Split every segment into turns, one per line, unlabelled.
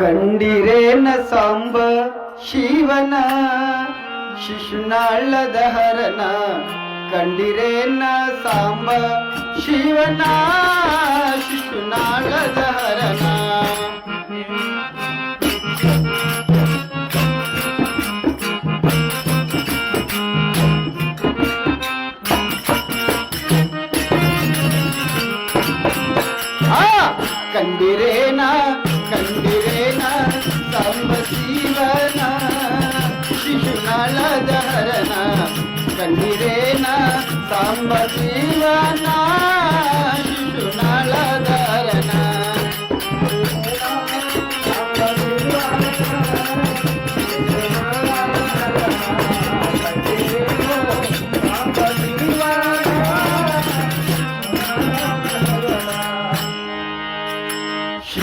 ಕಂಡಿರೇನ ಸಾಂಬ ಶಿವನ ಶಿಶುನಾಳದ ಹರನ ಕಂಡಿರೇನ ಸಾಂಬ ಶಿವನ ಶಿಶುನಾಳದ ಹರನ ಕಂಡಿರೇನ ಕಂಡಿರೇನ ಸಾಂಬ ಶಿವನ ಶಿಶುನಾಳದ ಹರನ ಕಂಡಿರೇನ ಸಾಂಬ ಶಿವನ ಶಿಶುನಾಳದ ಹರನ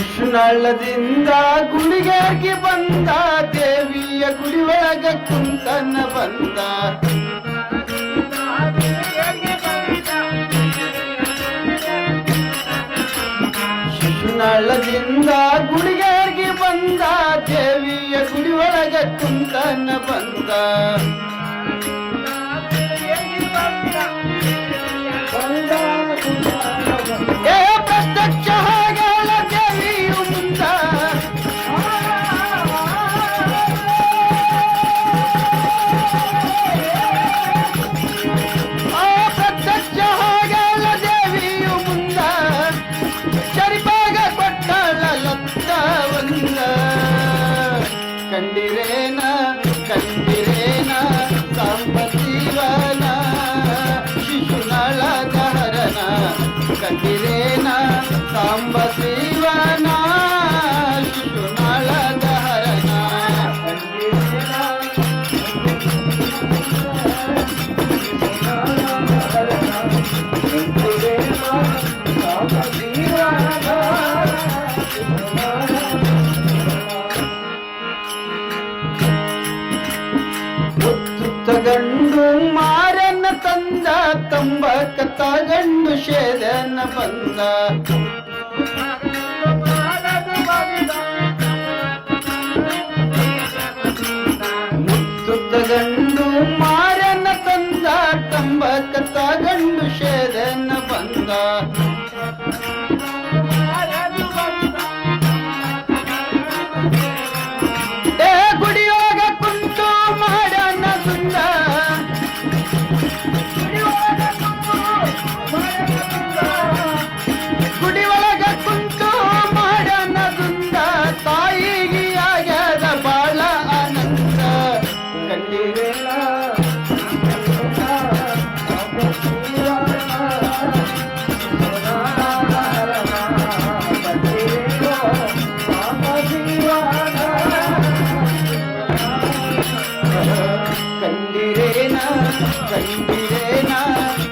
ಶಿಶುನಾಳದಿಂದ ಗುಡಿಗೆ ಬಂದ ದೇವಿಯ ಗುಡಿ ಒಳಗ ಕುಂತನ ಬಂದ ಶಿಶುನಾಳದಿಂದ ಗುಡಿಗೆ ಬಂದ ದೇವಿಯ ಗುಡಿ ಒಳಗ ಕುಂತನ ಬಂದ ಕಂಡಿರೇನ ಕಂಡಿರೇನ ಸಾಂಬ ಶಿವನ ಶಿಶುನಾಳದ ಹರನ ಕಂಡಿರೇನ ಸಾಂಬ ಶಿವನ ಶಿಶುನಾಳದ ಹರನ ತಗಂಡು ಮಾರನ್ನ ತಂದ ತಂಬಕ ತಗಂಡು ಶೇದನ ಬಂದ ಮುತ್ತು ತಗಂಡು ಮಾರನ್ನ ತಂದ ತಂಬಕ ತಗಂಡು ಶೇದನ ಬಂದ ಗುಡಿಯೋಗ ಕುಂತು ಮಾಡನ ಸುಂದ ಗುಡಿ ಒಳಗ ಕುಂತು ಮಾಡನ ಸುಂದ ತಾಯಿಗೆ ಆಗ್ಯದ ಬಾಳ ಆನಂದ ಕಂಡಿರೇನ ಕಂಡಿರೇನ ಕಂಡಿರೇನ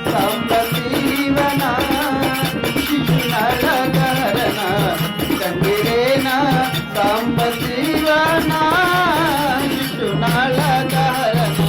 ಸಾಂಬ ಶಿವನ ಶಿಶುನಾಳದ ಹರನ ಕಂಡಿರೇನ ಸಾಂಬ ಶಿವನ ಶಿಶುನಾಳದ ಹರನ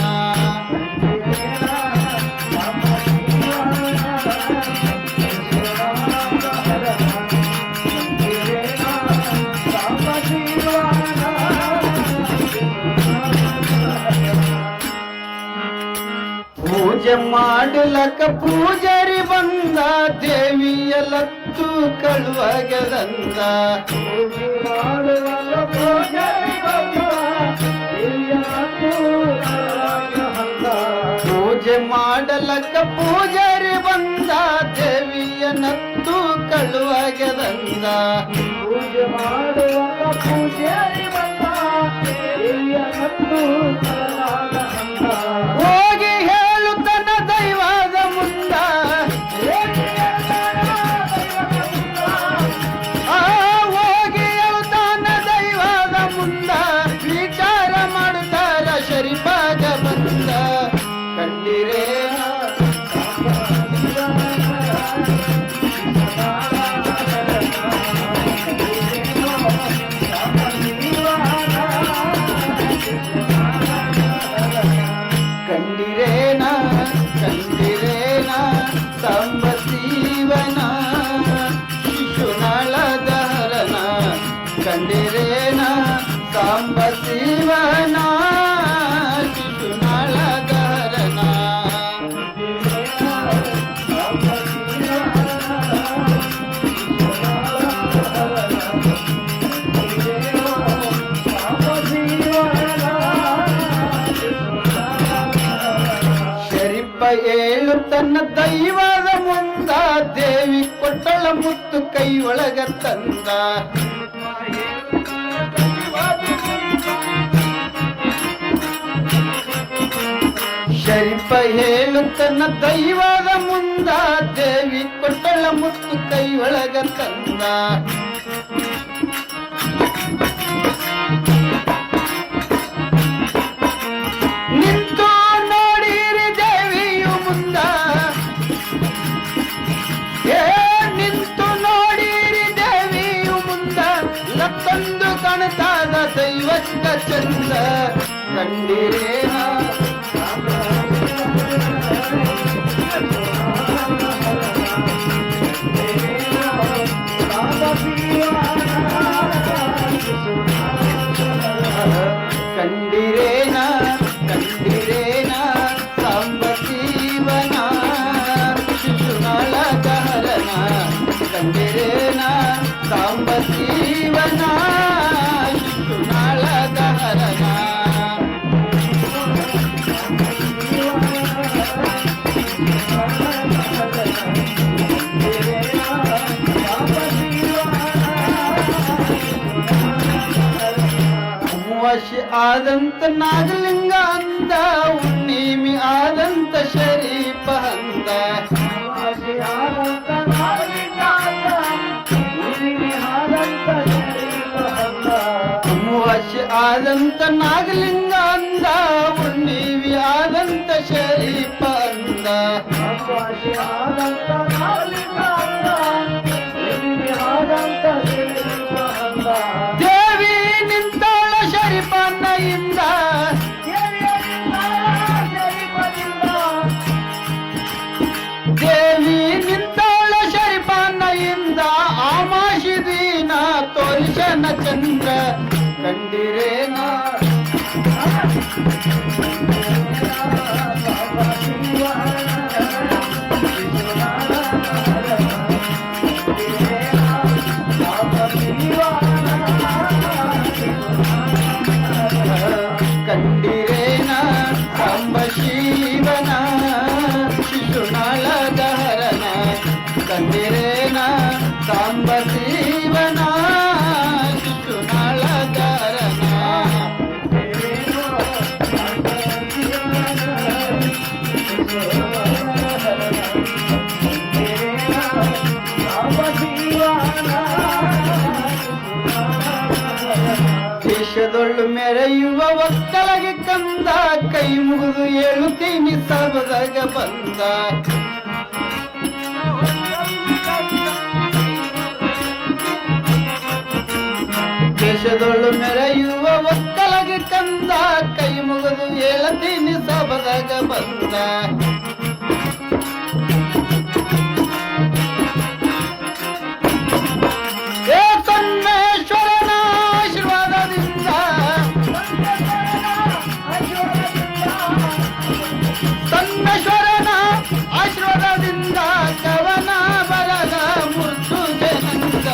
ಪೂಜೆ ಮಾಡಲಕ ಪೂಜಾರಿ ಬಂದ ದೇವಿಯ ಲತ್ತು ಕಳುವಗದಂದ ಪೂಜೆ ಮಾಡಲಕ ಪೂಜಾರಿ ಬಂದ ದೇವಿಯ ನತ್ತು ಕಳುವಗದಂದ ಪೂಜೆ ಮಾಡುವಾಗ ಪೂಜಾರಿ ಬಂದ ದೇವಿಯ ನತ್ತು ಹೋಗಿ ಹೇಳುತ್ತನ ದೈವದ ಮುಂದ ಹೋಗಿ ಹೇಳುತ್ತಾನ ದೈವದ ಮುಂದ ವಿಚಾರ ಮಾಡುತ್ತಾರ ಶರೀಫಾಗ ಬಂದ ಕಂಡಿರೇನ ಕಂಡಿರೇನ ಕಂಡಿರೇನ ಸಾಂಬ ಶಿವನ ಶಿಶುನಾಳದ ಹರನ ಕಂಡಿರೇನ ತನ್ನ ದೈವದ ಮುಂದ ದೇವಿ ಕೊಟ್ಟಳ ಮುತ್ತು ಕೈ ಒಳಗ ತಂದ ಶರೀಫ ಹೇಳುತ್ತನ್ನ ದೈವದ ಮುಂದ ದೇವಿ ಕೊಟ್ಟಳ ಮುತ್ತು ಕೈ ಒಳಗ ತಂದ ನಿಂತು ನೋಡಿರಿ ದೇವಿಯು ಮುಂದ ನಿಂತು ನೋಡಿರಿ ದೇವಿಯು ಮುಂದ ಲತ್ತೊಂದು ಕಾಣ್ತಾದ ದೈವಕ್ಕ ಚಂದ ಕಂಡಿರೇನ ಕಂಡಿರೇನ ಕಂಡಿರೇನ ಸಾಂಬ ಜೀವನ ಶಿಶುನಾಳ ಗಹರನ ಕಂಡಿರೇನ ಸಾಂಬ ಜೀವನ ಶಿಶುನಾಳ ಗಹರನ ವಶಿ ಆದಂತ ನಾಗಲಿಂಗ ಅಂದ ಹುಣ್ಣಿಮೆ ಆದಂತ ಶರೀಫ ಅಂದ ವಶಿ ಆದಂತ ನಾಗಲಿಂಗ ಅಂದ ಹುಣ್ಣಿಮೆ ಆದಂತ ಶರೀಫ ಅಂದ ದೇವಿ ನಿಂತಾಳ ಶರೀಫನ್ನಯಿಂದ ದೇವಿ ನಿಂತಾಳ ಶರೀಫನ್ನಯಿಂದ ಆಮಾಶಿ ದೀನ ತೋರಿಸನ ಚಂದ್ರ ಕಂಡಿರೇನ ಕಂಡಿರೇನ ಸಾಂಬ ಶಿವನ ಶಿಶುನಾಳ ಗಹರನ ಕಂಡಿರೇನ ಸಾಂಬ ಶಿವನ ಶಿಶುನಾಳ ಗಹರನ ದೇಶದೊಳ್ಳು ಮೆರೆಯುವ ಒಕ್ಕಲಗೆ ಕಂದ ಕೈ ಮುಗಿದು ಹೇಳುತ್ತೀನಿ ಸಬದಾಗ ಬಂದ ದೇಶದೊಳ್ಳು ಮೆರೆಯುವ ಒಕ್ಕಲಗೆ ಕಂದ ಕೈ ಮುಗಿದು ಹೇಳುತ್ತೀನಿ ಸಬದಾಗ ಬಂದ ಸನ್ಮೇಶ್ವರನ ಆಶೀರ್ವಾದದಿಂದ ಸನ್ಮೇಶ್ವರನ ಆಶೀರ್ವಾದದಿಂದ ಕವನ ಬರದ ಮುರ್ತು ಜನಂದ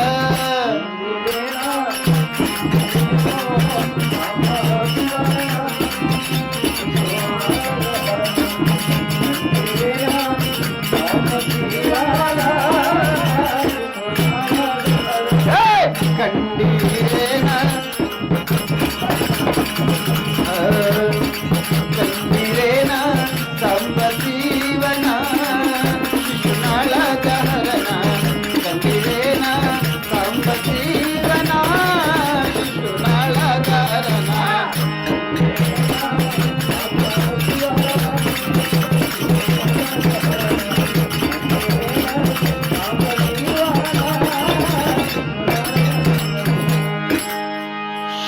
ಕಂಡಿರೇನ ಕಂಡಿರೇನ ಸಾಂಬ ಜೀವನ ಶಿಶುನಾಳ ಗಹರನ ಕಂಡಿರೇನ ಸಾಂಬ ಜೀವನ ಶಿಶುನಾಳ ಗಹರನ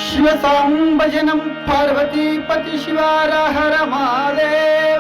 शिव सांब जनम पार्वती पति शिवार हर महादेव।